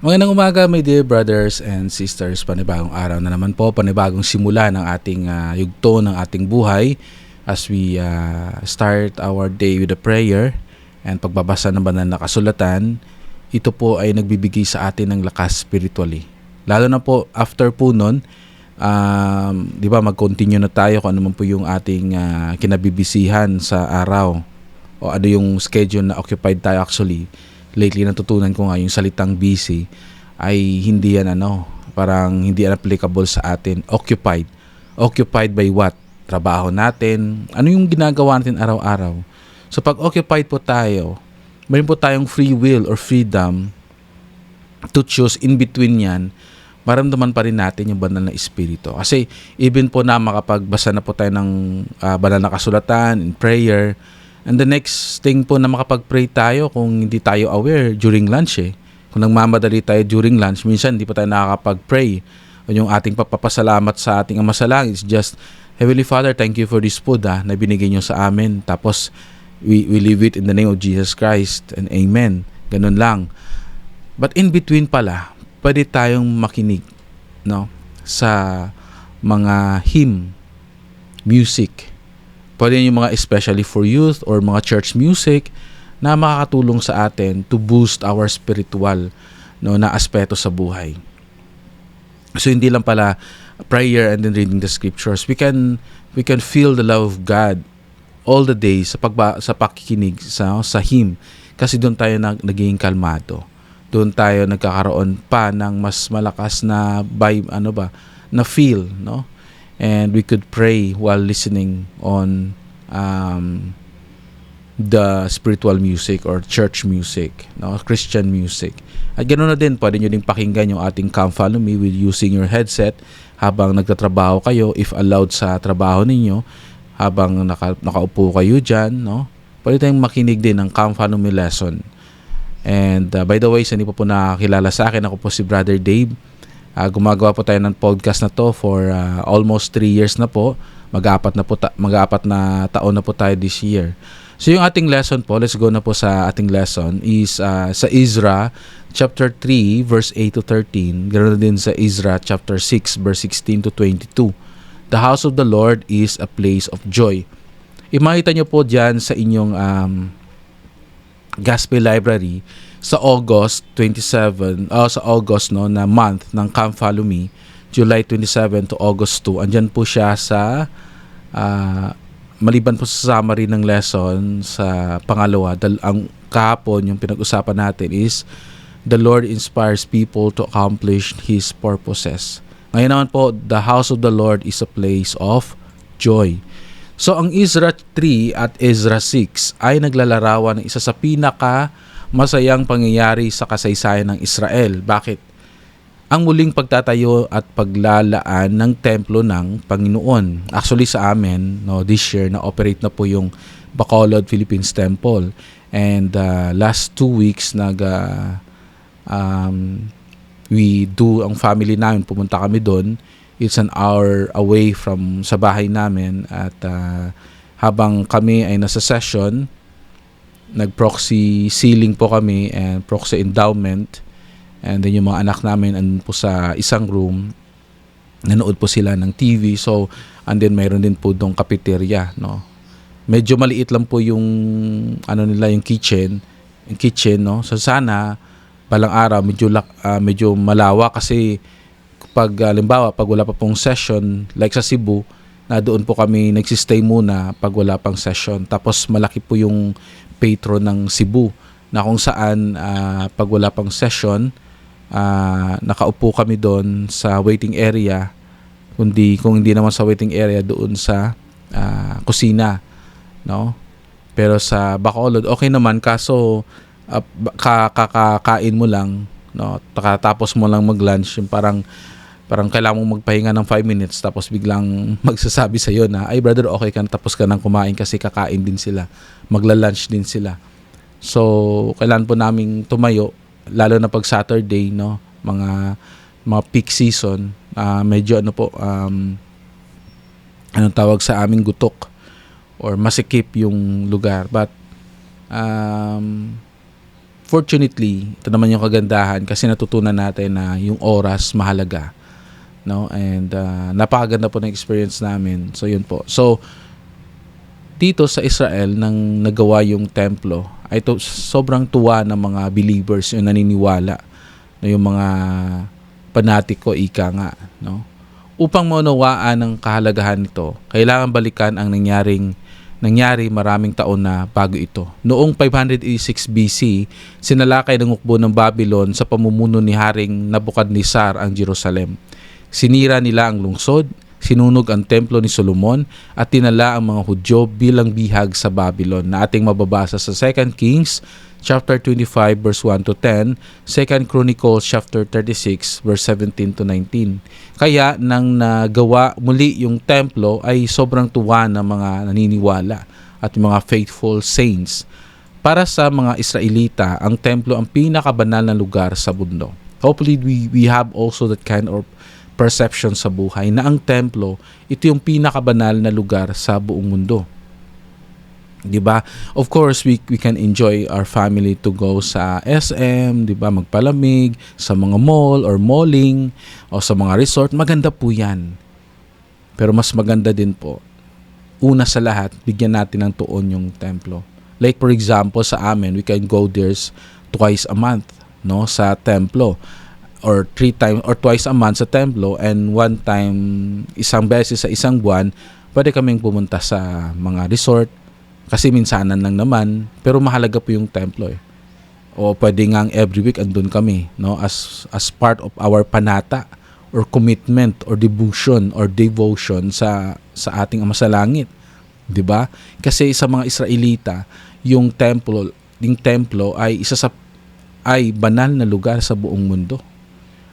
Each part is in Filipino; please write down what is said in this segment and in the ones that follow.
Magandang umaga, my dear brothers and sisters. Panibagong araw na naman po, panibagong simula ng ating yugto ng ating buhay as we start our day with a prayer and pagbabasa ng banal na kasulatan. Ito po ay nagbibigay sa atin ng lakas spiritually. Lalo na po after po nun, di ba, mag-continue na tayo kung ano man po yung ating kinabibisihan sa araw o ano yung schedule na occupied tayo actually. Lately natutunan ko nga yung salitang busy ay hindi yan parang hindi yan applicable sa atin. Occupied. Occupied by what? Trabaho natin. Ano yung ginagawa natin araw-araw? So pag occupied po tayo, mayroon po tayong free will or freedom to choose in between yan. Maramdaman pa rin natin yung banal na espiritu. Kasi even po na makapagbasa na po tayo ng banal na kasulatan, in prayer, and the next thing po na makapag-pray tayo kung hindi tayo aware during lunch Kung nagmamadali tayo during lunch, minsan hindi pa tayo nakakapag-pray. Yung ating pagpapasalamat sa ating Ama sa Langit is just, Heavenly Father, thank you for this food na binigay nyo sa amin. Tapos, we leave it in the name of Jesus Christ and Amen. Ganun lang. But in between pala, pwede tayong makinig sa mga hymn, music. Pwede yung mga especially for youth or mga church music na makakatulong sa atin to boost our spiritual na aspeto sa buhay. So hindi lang pala prayer and then reading the scriptures. We can feel the love of God all the days sa pakikinig sa hymn kasi doon tayo naging kalmado. Doon tayo nagkakaroon pa ng mas malakas na vibe na feel, and we could pray while listening on the spiritual music or church music, Christian music. At ganoon na din, pwede nyo din pakinggan yung ating Come Follow Me with using your headset habang nagtatrabaho kayo, if allowed sa trabaho ninyo, habang nakaupo kayo dyan, pwede tayong makinig din ng Come Follow Me lesson. And by the way, sa hindi po nakakilala sa akin, ako po si Brother Dave. Gumagawa po tayo ng podcast na to for almost 3 years na po. Mag-apat na taon na po tayo this year. So yung ating lesson po, let's go na po sa ating lesson, is sa Ezra chapter 3 verse 8 to 13. Ganoon din sa Ezra chapter 6 verse 16 to 22. The house of the Lord is a place of joy. Imakita nyo po dyan sa inyong gospel library sa August 27, sa August na month ng Come Follow Me, July 27 to August 2. Andyan po siya sa maliban po sa summary ng lesson sa pangalawa. Ang kahapon yung pinag-usapan natin is the Lord inspires people to accomplish His purposes. Ngayon naman po, the house of the Lord is a place of joy. So ang Ezra 3 at Ezra 6 ay naglalarawan ng isa sa masayang pangyayari sa kasaysayan ng Israel. Bakit? Ang muling pagtatayo at paglalaan ng templo ng Panginoon. Actually sa amin, this year na-operate na po yung Bacolod Philippines Temple. And last 2 weeks we do ang family namin, pumunta kami doon. It's an hour away from sa bahay namin at habang kami ay nasa session, nag-proxy sealing po kami and proxy endowment, and then yung mga anak namin andun po sa isang room, nanood po sila ng TV. So and then mayroon din po doong cafeteria, medyo maliit lang po yung nila, yung kitchen, so sana balang araw medyo malawak kasi pag wala pa pong session like sa Cebu, na doon po kami nagsistay muna pag wala pang session. Tapos malaki po yung patron ng Cebu na kung saan pag wala pang session, nakaupo kami doon sa waiting area, kung hindi naman sa waiting area, doon sa kusina, pero sa Bacolod okay naman, kaso kakain mo lang, tapos mo lang mag-lunch, yung parang kailangan mong magpahinga ng 5 minutes tapos biglang magsasabi sa iyo na, ay brother, okay ka na, tapos ka nang kumain kasi kakain din sila, magla-lunch din sila. So kailangan po naming tumayo, lalo na pag Saturday, mga peak season, medyo anong tawag sa aming gutok or masikip yung lugar. But fortunately, ito naman yung kagandahan kasi natutunan natin na yung oras mahalaga, no? And napakaganda po ng experience namin. So yun po. So dito sa Israel nang nagawa yung templo, ay sobrang tuwa ng mga believers yung naniniwala, no, yung mga panatiko ika nga, no? Upang maunawaan ang kahalagahan nito, kailangan balikan ang nangyari maraming taon na bago ito. Noong 586 BC, sinalakay ng hukbo ng Babylon sa pamumuno ni Haring Nabukadnezar ang Jerusalem. Sinira nila ang lungsod, sinunog ang templo ni Solomon at tinala ang mga Hudyo bilang bihag sa Babylon na ating mababasa sa 2 Kings chapter 25 verse 1 to 10, 2 Chronicles chapter 36 verse 17 to 19. Kaya nang nagawa muli yung templo ay sobrang tuwa ng mga naniniwala at mga faithful saints. Para sa mga Israelita, ang templo ang pinakabanal na lugar sa mundo. Hopefully we have also that kind of perception sa buhay na ang templo, ito yung pinakabanal na lugar sa buong mundo. 'Di ba? Of course, we can enjoy our family to go sa SM, 'di ba? Magpalamig sa mga mall or malling o sa mga resort. Maganda po 'yan. Pero mas maganda din po, una sa lahat, bigyan natin ng tuon yung templo. Like for example, sa amin, we can go there twice a month, no, sa templo, or 3 times or twice a month sa templo, and 1 time, isang beses sa isang buwan, pwede kaming pumunta sa mga resort kasi minsanan lang naman, pero mahalaga po yung templo eh. O pwede ngang every week andun kami, no, as part of our panata or commitment or devotion sa ating Ama sa Langit, 'di ba? Kasi sa mga Israelita, yung templo ay ay banal na lugar sa buong mundo.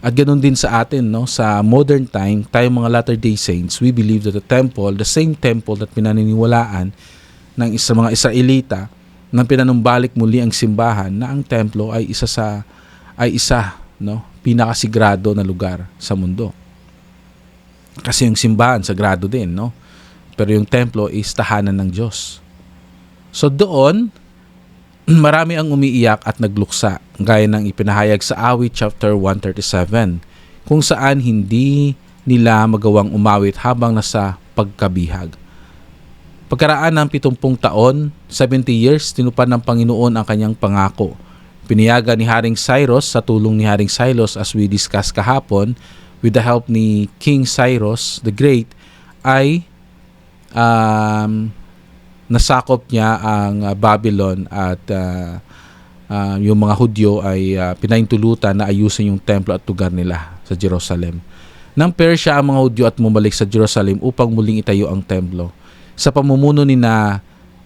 At ganoon din sa atin, no, sa modern time, tayong mga Latter-day Saints, we believe that the same temple that pinaniniwalaan ng mga Israelita nang pinanumbalik muli ang simbahan, na ang templo ay isa, no, pinakasigrado na lugar sa mundo. Kasi yung simbahan sagrado din, no? Pero yung templo is tahanan ng Diyos. So doon, marami ang umiiyak at nagluksa, gaya ng ipinahayag sa Awit chapter 137, kung saan hindi nila magawang umawit habang nasa pagkabihag. Pagkaraan ng 70 taon, 70 years, tinupad ng Panginoon ang kanyang pangako. Piniyagan ni Haring Cyrus, sa tulong ni Haring Cyrus, as we discussed kahapon, with the help ni King Cyrus the Great, ay nasakop niya ang Babylon, at yung mga Hudyo ay pinaintulutan na ayusin yung templo at lugar nila sa Jerusalem. Nang Persya ang mga Hudyo at bumalik sa Jerusalem upang muling itayo ang templo. Sa pamumuno ni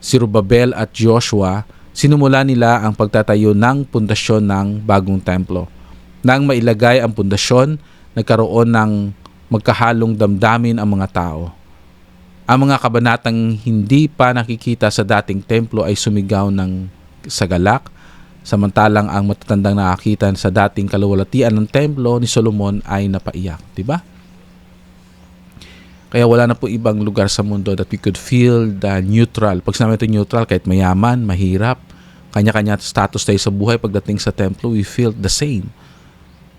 Zerubbabel at Joshua, sinumula nila ang pagtatayo ng pundasyon ng bagong templo. Nang mailagay ang pundasyon, nagkaroon ng magkahalong damdamin ang mga tao. Ang mga kabanatang hindi pa nakikita sa dating templo ay sumigaw ng sagalak, samantalang ang matatandang nakakita sa dating kaluwalhatian ng templo ni Solomon ay napaiyak, di ba? Kaya wala na po ibang lugar sa mundo that we could feel the neutral. Pag sinabi ito neutral, kahit mayaman, mahirap, kanya-kanya status tayo sa buhay, pagdating sa templo, we feel the same.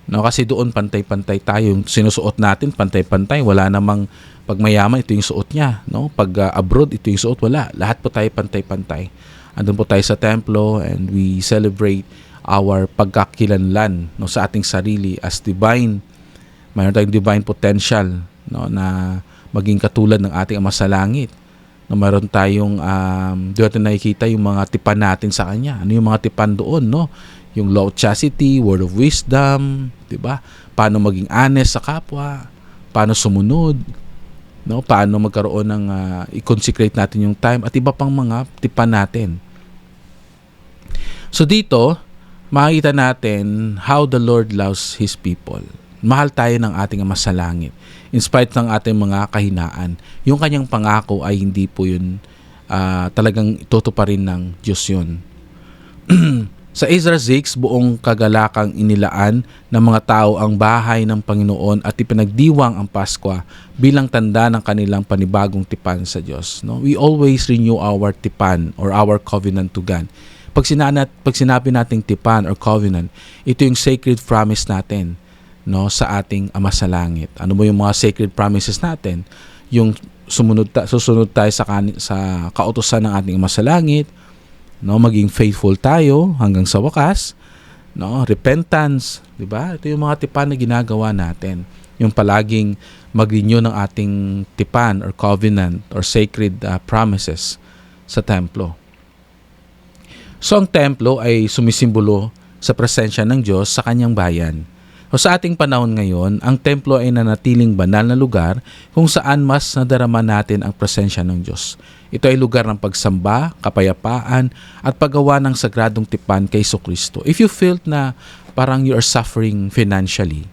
No, kasi doon pantay-pantay tayo. Yung sinusuot natin, pantay-pantay. Wala namang pag mayaman, ito yung suot niya. No? Pag abroad, ito yung suot. Wala. Lahat po tayo pantay-pantay. Andun po tayo sa templo, and we celebrate our pagkakilanlan, no, sa ating sarili as divine. Mayroon tayong divine potential, no, na maging katulad ng ating Ama sa Langit. No, mayroon tayong doon natin nakikita yung mga tipan natin sa Kanya. Ano yung mga tipan doon, no? Yung law of chastity, word of wisdom, 'di ba? Paano maging honest sa kapwa, paano sumunod, no? Paano magkaroon ng i-consecrate natin yung time, at iba pang mga tipan natin. So dito, makikita natin how the Lord loves His people. Mahal tayo ng ating Ama sa Langit. In spite ng ating mga kahinaan, yung kanyang pangako ay hindi po yun talagang itutuparin ng Diyos yun. Sa Ezra 6, buong kagalakang inilaan ng mga tao ang bahay ng Panginoon at ipinagdiwang ang Paskwa bilang tanda ng kanilang panibagong tipan sa Diyos. No? We always renew our tipan or our covenant to God. Pag sinabi nating tipan or covenant, ito yung sacred promise natin, no, sa ating Ama sa Langit. Ano mo yung mga sacred promises natin? Yung susunod tayo sa kautusan ng ating Ama sa Langit, no, maging faithful tayo hanggang sa wakas, no, repentance, 'di ba? Ito yung mga tipan na ginagawa natin. Yung palaging mag-renew ng ating tipan or covenant or sacred promises sa templo. So ang templo ay sumisimbolo sa presensya ng Diyos sa kanyang bayan. O sa ating panahon ngayon, ang templo ay nanatiling banal na lugar kung saan mas nadarama natin ang presensya ng Diyos. Ito ay lugar ng pagsamba, kapayapaan, at paggawa ng sagradong tipan kay Jesucristo. If you felt na parang you are suffering financially,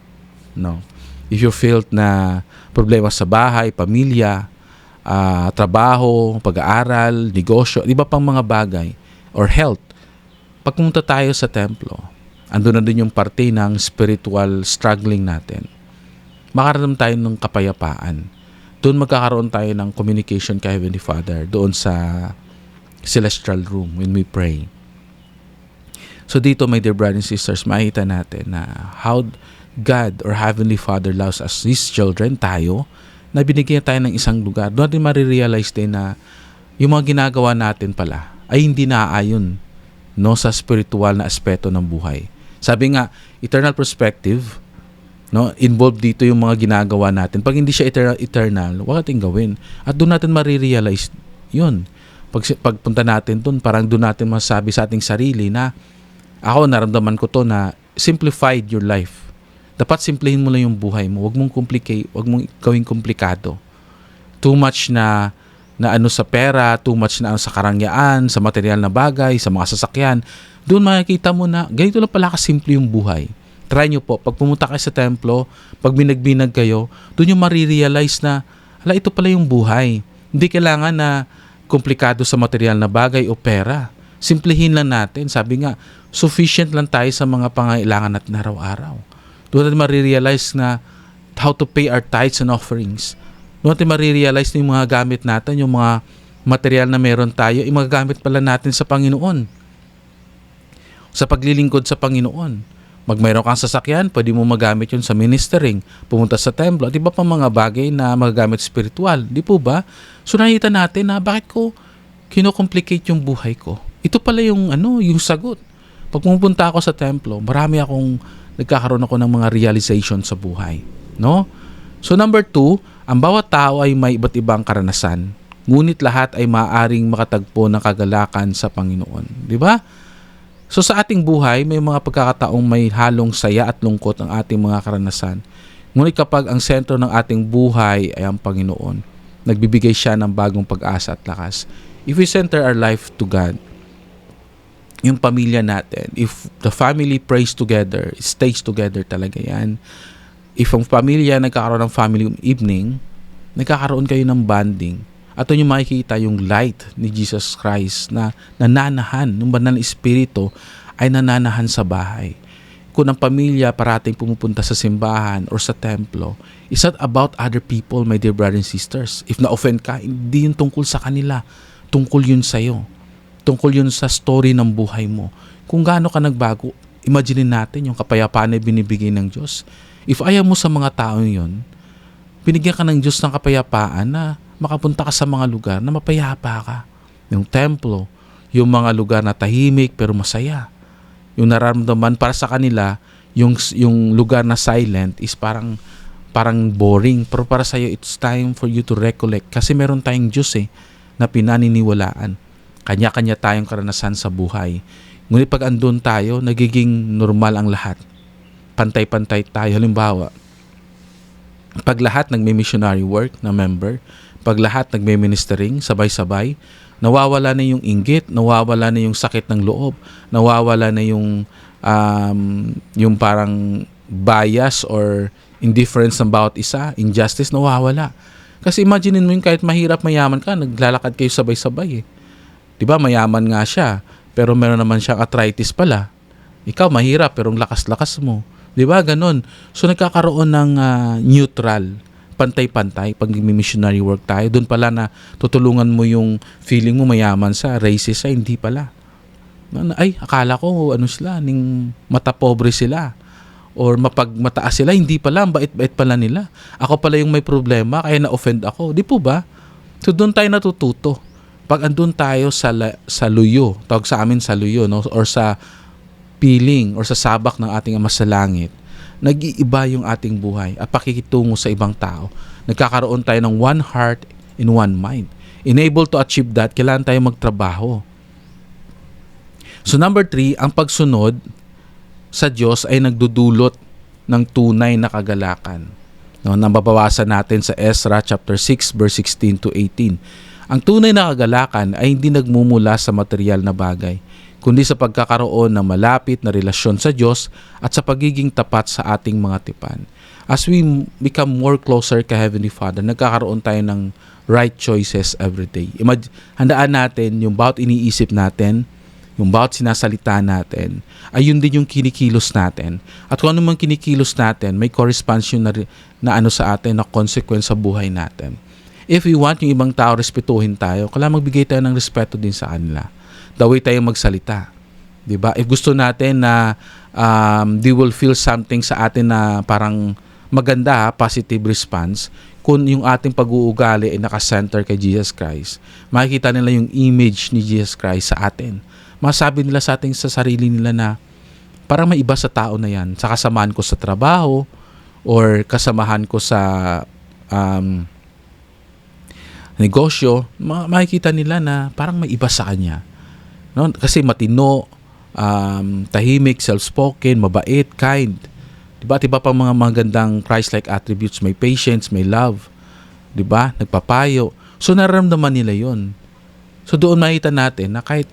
no? If you felt na problema sa bahay, pamilya, trabaho, pag-aaral, negosyo, iba pang mga bagay, or health, pag pumunta tayo sa templo, andun na din yung parte ng spiritual struggling natin. Makaramdam tayo ng kapayapaan. Doon magkakaroon tayo ng communication kay Heavenly Father, doon sa celestial room when we pray. So dito, my dear brothers and sisters, makita natin na how God or Heavenly Father loves us, His children, tayo, na binigyan tayo ng isang lugar. Doon natin marirealize din na yung mga ginagawa natin pala ay hindi naaayon, no, sa spiritual na aspeto ng buhay. Sabi nga, eternal perspective, no, involved dito yung mga ginagawa natin. Pag hindi siya eternal, wala natin gawin. At doon natin marirealize yun. Pagpunta natin doon, parang doon natin masabi sa ating sarili na ako, naramdaman ko to na simplified your life. Dapat simplihin mo lang yung buhay mo. Huwag mong gawing komplikado. Too much na ano sa pera, too much na ano sa karangyaan, sa material na bagay, sa mga sasakyan. Doon makikita mo na ganito lang pala kasimple yung buhay. Try nyo po. Pag pumunta kayo sa templo, pag binag-binag kayo, doon yung marirealize na, hala, ito pala yung buhay. Hindi kailangan na komplikado sa material na bagay o pera. Simplihin lang natin. Sabi nga, sufficient lang tayo sa mga pangailangan natin araw-araw. Doon natin marirealize na how to pay our tithes and offerings. Doon natin marirealize na yung mga gamit natin, yung mga material na meron tayo, yung mga gamit pala natin sa Panginoon. Sa paglilingkod sa Panginoon. Mayroon kang sasakyan, pwede mo magamit yun sa ministering, pumunta sa templo, at iba pang mga bagay na magagamit spiritual. Di po ba? So nakita natin na bakit ko kinocomplicate yung buhay ko. Ito pala yung sagot. Pag pumunta ako sa templo, nagkakaroon ako ng mga realization sa buhay. No? So number 2, ang bawat tao ay may iba't ibang karanasan. Ngunit lahat ay maaaring makatagpo ng kagalakan sa Panginoon. Di ba? So sa ating buhay, may mga pagkakataong may halong saya at lungkot ang ating mga karanasan. Ngunit kapag ang sentro ng ating buhay ay ang Panginoon, nagbibigay siya ng bagong pag-asa at lakas. If we center our life to God, yung pamilya natin, if the family prays together, stays together talaga yan. If ang pamilya nagkakaroon ng family evening, nagkakaroon kayo ng bonding. At doon yung makikita yung light ni Jesus Christ na nananahan, ng banal na espiritu ay nananahan sa bahay. Kung ang pamilya parating pumupunta sa simbahan or sa templo, it's not about other people, my dear brothers and sisters. If na-offend ka, hindi yun tungkol sa kanila. Tungkol yun sa'yo. Tungkol yun sa story ng buhay mo. Kung gaano ka nagbago, imagine natin yung kapayapaan na binibigay ng Diyos. If ayaw mo sa mga tao yun, binigyan ka ng Diyos ng kapayapaan na makapunta ka sa mga lugar na mapayapa ka. Yung templo, yung mga lugar na tahimik pero masaya. Yung nararamdaman para sa kanila, yung lugar na silent is parang boring. Pero para sa'yo, it's time for you to recollect. Kasi meron tayong Diyos na pinaniniwalaan. Kanya-kanya tayong karanasan sa buhay. Ngunit pag andun tayo, nagiging normal ang lahat. Pantay-pantay tayo. Halimbawa, pag lahat nagme-missionary work na member, pag lahat nagme-ministering, sabay-sabay, nawawala na yung inggit, nawawala na yung sakit ng loob, nawawala na yung parang bias or indifference ng bawat isa, injustice, nawawala. Kasi imaginein mo yung kahit mahirap mayaman ka, naglalakad kayo sabay-sabay. Diba, mayaman nga siya, pero meron naman siyang arthritis pala. Ikaw mahirap, pero ang lakas-lakas mo. Diba, ganun. So, nagkakaroon ng neutral, pantay-pantay, pag missionary work tayo. Doon pala na tutulungan mo yung feeling mo mayaman sa racist sa hindi pala. Ay, akala ko ano sila, ning mata pobre sila or mapagmataas sila, hindi pala, ang bait-bait pala nila. Ako pala yung may problema, kaya na-offend ako. Di po ba? So doon tayo natututo. Pag andun tayo sa luyo, tawag sa amin sa luyo, no? Or sa piling or sa sabak ng ating Ama sa Langit, nag-iiba yung ating buhay at pakikitungo sa ibang tao. Nagkakaroon tayo ng one heart in one mind. Enable to achieve that, kailangan tayo magtrabaho. So number 3, ang pagsunod sa Diyos ay nagdudulot ng tunay na kagalakan. No, nababawasan natin sa Ezra chapter 6 verse 16 to 18. Ang tunay na kagalakan ay hindi nagmumula sa material na bagay, kundi sa pagkakaroon ng malapit na relasyon sa Diyos at sa pagiging tapat sa ating mga tipan. As we become more closer kay Heavenly Father, nagkakaroon tayo ng right choices every day. Handaan natin yung bawat iniisip natin, yung bawat sinasalita natin, ay yun din yung kinikilos natin. At kung ano man kinikilos natin, may corresponds yun na ano sa atin, na consequence sa buhay natin. If we want yung ibang tao respetuhin tayo, kailangan magbigay tayo ng respeto din sa kanila. The way tayo magsalita. Diba? If gusto natin na they will feel something sa atin na parang maganda, positive response, kung yung ating pag-uugali ay nakasenter kay Jesus Christ, makikita nila yung image ni Jesus Christ sa atin. Masabi nila sa sarili nila na parang may iba sa tao na yan, sa kasamahan ko sa trabaho or kasamahan ko sa negosyo, makikita nila na parang may iba sa kanya. No? Kasi matino, tahimik, self-spoken, mabait, kind. Diba? Diba pang mga magandang Christ-like attributes, may patience, may love. Diba? Nagpapayo. So nararamdaman nila yon. So doon makita natin na kahit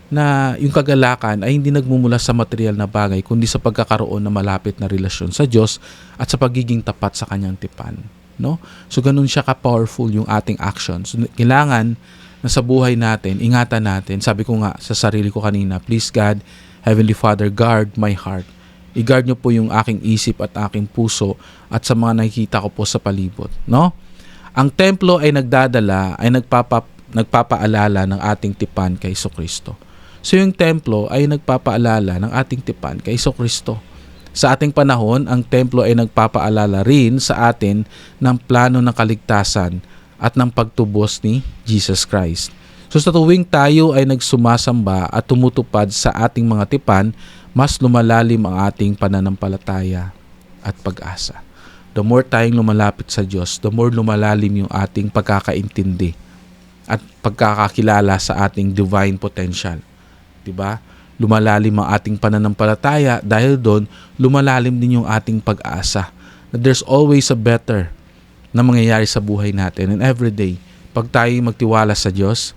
na yung kagalakan ay hindi nagmumula sa material na bagay, kundi sa pagkakaroon ng malapit na relasyon sa Diyos at sa pagiging tapat sa kanyang tipan. No? So ganun siya ka-powerful yung ating actions. So, kailangan na sa buhay natin, ingatan natin. Sabi ko nga sa sarili ko kanina, please God, Heavenly Father, guard my heart. I-guard nyo po yung aking isip at aking puso at sa mga nakikita ko po sa palibot. No? Ang templo ay nagpapaalala ng ating tipan kay Jesucristo. So yung templo ay nagpapaalala ng ating tipan kay Jesucristo. Sa ating panahon, ang templo ay nagpapaalala rin sa atin ng plano ng kaligtasan at ng pagtubos ni Jesus Christ. So sa tuwing tayo ay nagsumasamba at tumutupad sa ating mga tipan, mas lumalalim ang ating pananampalataya at pag-asa. The more tayong lumalapit sa Diyos, the more lumalalim yung ating pagkakaintindi at pagkakakilala sa ating divine potential. Diba? Lumalalim ang ating pananampalataya, dahil doon lumalalim din yung ating pag-asa na there's always a better na mangyayari sa buhay natin. And every day, pag tayo magtiwala sa Diyos,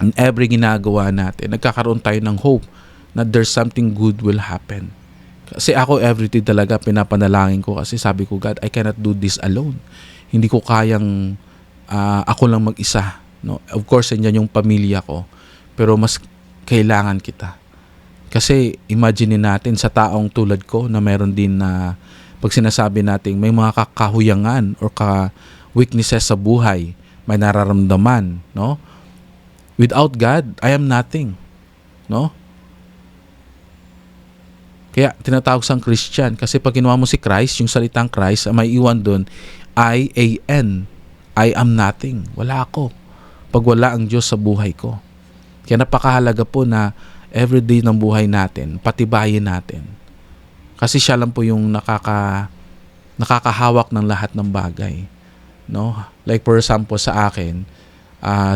in every ginagawa natin, nagkakaroon tayo ng hope na there's something good will happen. Kasi ako everyday talaga pinapanalangin ko, kasi sabi ko, God, I cannot do this alone. Hindi ko kayang ako lang mag-isa. No? Of course, andyan yung pamilya ko. Pero mas kailangan kita. Kasi imagine natin sa taong tulad ko na meron din na pag sinasabi natin may mga kakahuyangan or weaknesses sa buhay, may nararamdaman, no? Without God, I am nothing. No? Kaya tinatawag sang Christian kasi pag ginawa mo si Christ, yung salitang Christ, may iwan doon, I-A-N. I am nothing. Wala ako. Pag wala ang Diyos sa buhay ko. Kaya napakahalaga po na everyday ng buhay natin, patibayin natin. Kasi siya lang po yung nakakahawak ng lahat ng bagay. No? Like for example sa akin,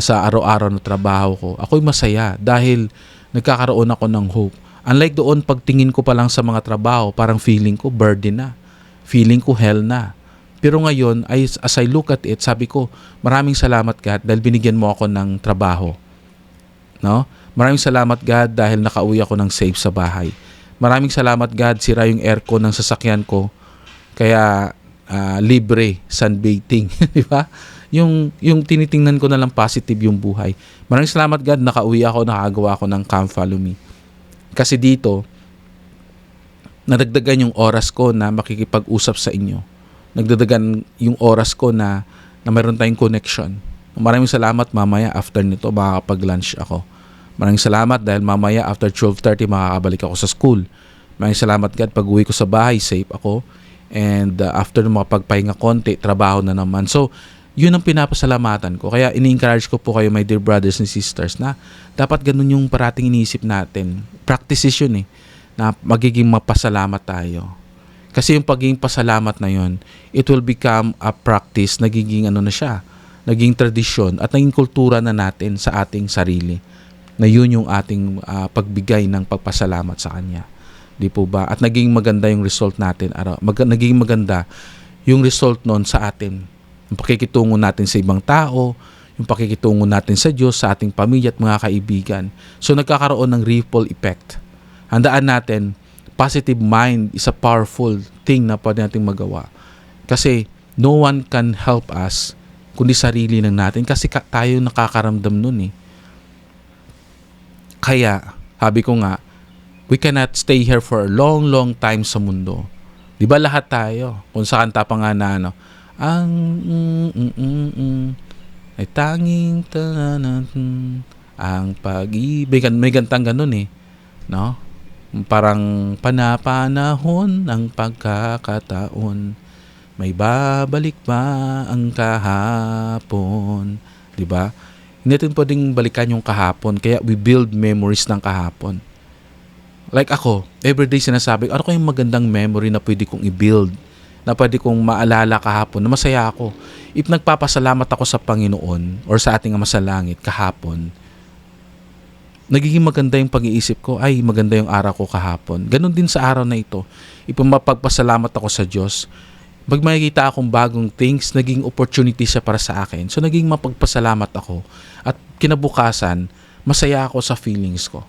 sa araw-araw na trabaho ko, ako'y masaya dahil nagkakaroon ako ng hope. Unlike doon, pagtingin ko pa lang sa mga trabaho, parang feeling ko burden na. Feeling ko hell na. Pero ngayon, as I look at it, sabi ko, maraming salamat God dahil binigyan mo ako ng trabaho. No? Maraming salamat God dahil nakauwi ako ng safe sa bahay. Maraming salamat God, sira yung aircon ng sasakyan ko. Kaya libre sunbathing, di ba? Yung tinitingnan ko na lang positive yung buhay. Maraming salamat God, nakauwi ako, nakagawa ako ng Come Follow Me. Kasi dito, nadagdagan yung oras ko na makikipag-usap sa inyo. Nagdadagan yung oras ko na mayroon tayong connection. Maraming salamat, mamaya after nito makakapag-lunch ako. Maraming salamat dahil mamaya after 12:30 makakabalik ako sa school. Maraming salamat God, pag uwi ko sa bahay, safe ako. And after makapagpahinga konti, trabaho na naman. So, yun ang pinapasalamatan ko. Kaya ini-encourage ko po kayo, my dear brothers and sisters, na dapat ganun yung parating iniisip natin. Practices yun na magiging mapasalamat tayo. Kasi yung pagiging pasalamat na yun, it will become a practice, nagiging ano na siya, naging tradisyon at naging kultura na natin sa ating sarili. Na yun yung ating pagbigay ng pagpasalamat sa Kanya. Di po ba? At naging maganda yung result natin. Naging maganda yung result nun sa atin. Yung pakikitungo natin sa ibang tao, yung pakikitungo natin sa Diyos, sa ating pamilya at mga kaibigan. So nagkakaroon ng ripple effect. Handaan natin, positive mind is a powerful thing na pwede natin magawa. Kasi no one can help us kundi sarili lang natin kasi tayo nakakaramdam nun . Kaya, sabi ko nga, we cannot stay here for a long, long time sa mundo. Di ba lahat tayo? Kung sa kanta pa nga na ang ay tanging ang pag-ibig. May gantang ganun no? Parang panapanahon ang pagkakataon, may babalik ba ang kahapon, di ba? Hindi natin pwedeng balikan yung kahapon, kaya we build memories ng kahapon. Like ako, everyday sinasabi, ano kayong magandang memory na pwede kong i-build, na pwede kong maalala kahapon, na masaya ako. If nagpapasalamat ako sa Panginoon or sa ating Ama sa Langit kahapon, nagiging maganda yung pag-iisip ko, ay maganda yung araw ko kahapon. Ganon din sa araw na ito. If mapagpasalamat ako sa Diyos, pag makikita akong bagong things, naging opportunity siya para sa akin. So naging mapagpasalamat ako. At kinabukasan, masaya ako sa feelings ko.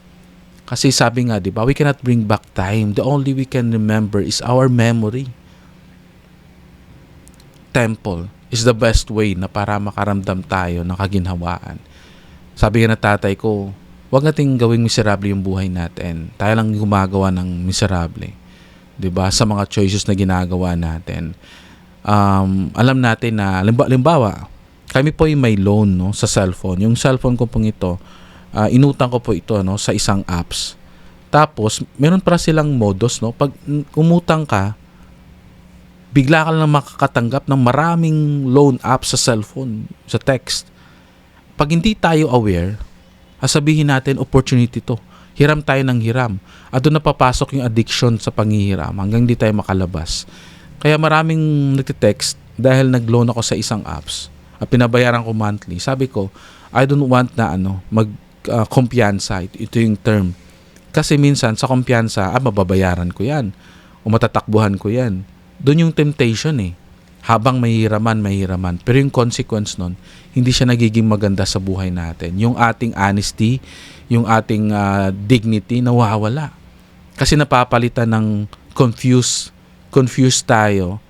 Kasi sabi nga, di ba, we cannot bring back time. The only we can remember is our memory. Temple is the best way na para makaramdam tayo ng kaginhawaan. Sabi nga na tatay ko, huwag nating gawing miserable yung buhay natin. Tayo lang gumagawa ng miserable. Diba? Sa mga choices na ginagawa natin. Alam natin na, limbawa, kami po yung may loan sa cellphone. Yung cellphone ko pong ito, inutang ko po ito sa isang apps. Tapos, meron para silang modus. Pag umutang ka, bigla ka lang makakatanggap ng maraming loan apps sa cellphone, sa text. Pag hindi tayo aware, sabihin natin, opportunity to. Hiram tayo ng hiram. At doon napapasok yung addiction sa panghihiram hanggang hindi tayo makalabas. Kaya maraming nagte-text dahil nag-loan ako sa isang apps at pinabayaran ko monthly. Sabi ko, I don't want na kumpiyansa. Ito yung term. Kasi minsan sa kumpiyansa, mababayaran ko yan. O matatakbuhan ko yan. Doon yung temptation Habang mahiraman. Pero yung consequence nun, hindi siya nagiging maganda sa buhay natin. Yung ating honesty, yung ating dignity, nawawala. Kasi napapalitan ng confused tayo,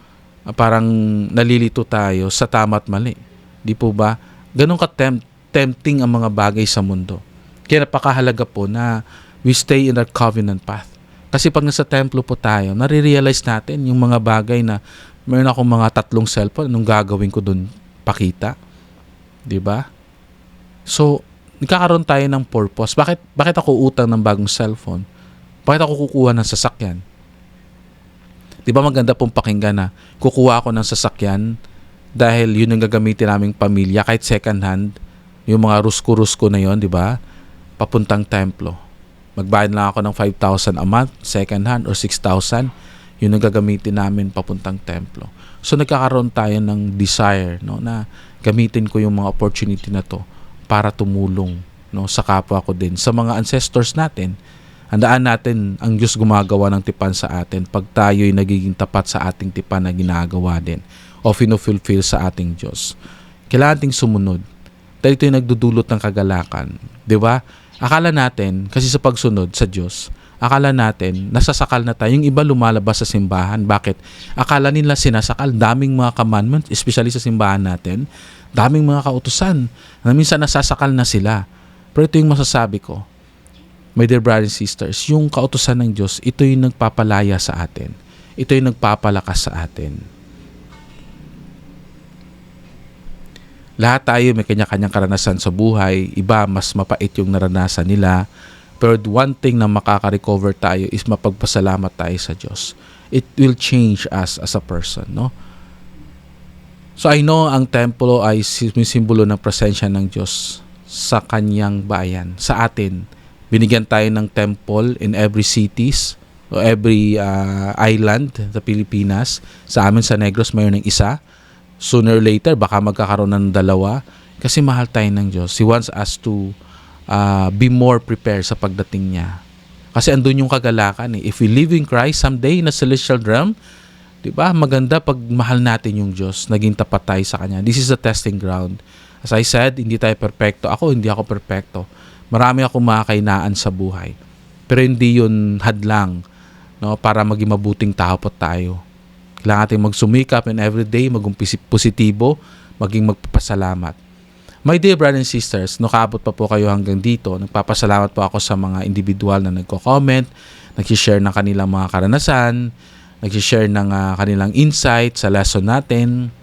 parang nalilito tayo sa tama at mali. Di po ba? Ganun ka-tempting ang mga bagay sa mundo. Kaya napakahalaga po na we stay in that covenant path. Kasi pag nasa templo po tayo, nare-realize natin yung mga bagay na meron akong mga 3 cellphone, anong gagawin ko dun pakita? Diba? So, nagkakaroon tayo ng purpose. Bakit ako utang ng bagong cellphone? Bakit ako kukuha ng sasakyan? Diba maganda pong pakinggan na kukuha ako ng sasakyan dahil yun ang gagamitin naming pamilya, kahit second hand, yung mga rusko-rusko na yon, diba? Papuntang templo. Magbayad lang ako ng 5,000 a month, second hand, or 6,000. Yun ang gagamitin namin papuntang templo. So nagkakaroon tayo ng desire na gamitin ko yung mga opportunity na to para tumulong sa kapwa ko din. Sa mga ancestors natin, handaan natin ang Diyos gumagawa ng tipan sa atin pag tayo'y nagiging tapat sa ating tipan na ginagawa din o fulfill sa ating Diyos. Kailangan nating sumunod. Dahil ito'y nagdudulot ng kagalakan. Diba? Akala natin, kasi sa pagsunod sa Diyos, akala natin, nasasakal na tayo. Yung iba lumalabas sa simbahan. Bakit? Akala nila sinasakal. Daming mga commandments, especially sa simbahan natin. Daming mga kautusan. Na minsan nasasakal na sila. Pero ito yung masasabi ko, my dear brothers and sisters, yung kautusan ng Diyos, ito yung nagpapalaya sa atin. Ito yung nagpapalakas sa atin. Lahat tayo may kanya-kanyang karanasan sa buhay. Iba, mas mapait yung naranasan nila. Pero one thing na makaka-recover tayo is mapagpasalamat tayo sa Diyos. It will change us as a person, no? So I know ang templo ay simbolo ng presensya ng Diyos sa kanyang bayan, sa atin. Binigyan tayo ng temple in every cities o every island sa Pilipinas. Sa amin sa Negros mayroon ng isa. Sooner or later baka magkakaroon ng dalawa kasi mahal tayo ng Diyos. He wants us to be more prepared sa pagdating niya. Kasi andun yung kagalakan eh. If we live in Christ someday in a celestial realm, di ba? Maganda pag mahal natin yung Diyos, naging tapat tayo sa Kanya. This is a testing ground. As I said, hindi tayo perfecto. Hindi ako perfecto. Marami akong mga kainaan sa buhay. Pero hindi yun hadlang, no, para maging mabuting tao po tayo. Kailangan natin magsumikap and everyday, maging positibo, maging magpapasalamat. My dear brothers and sisters, nakaabot pa po kayo hanggang dito. Nagpapasalamat po ako sa mga individual na nagko-comment, nag-share ng kanilang mga karanasan, nag-share ng kanilang insight sa lesson natin.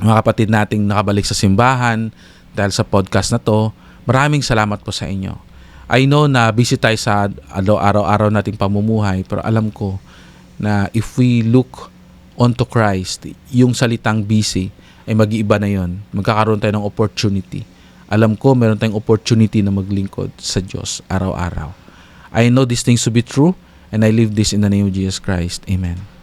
Mga kapatid nating nakabalik sa simbahan dahil sa podcast na to, maraming salamat po sa inyo. I know na busy tayo sa araw-araw nating pamumuhay, pero alam ko na if we look onto Christ, yung salitang busy, ay mag-iiba na yon. Magkakaroon tayo ng opportunity. Alam ko, meron tayong opportunity na maglingkod sa Diyos araw-araw. I know these things to be true, and I live this in the name of Jesus Christ. Amen.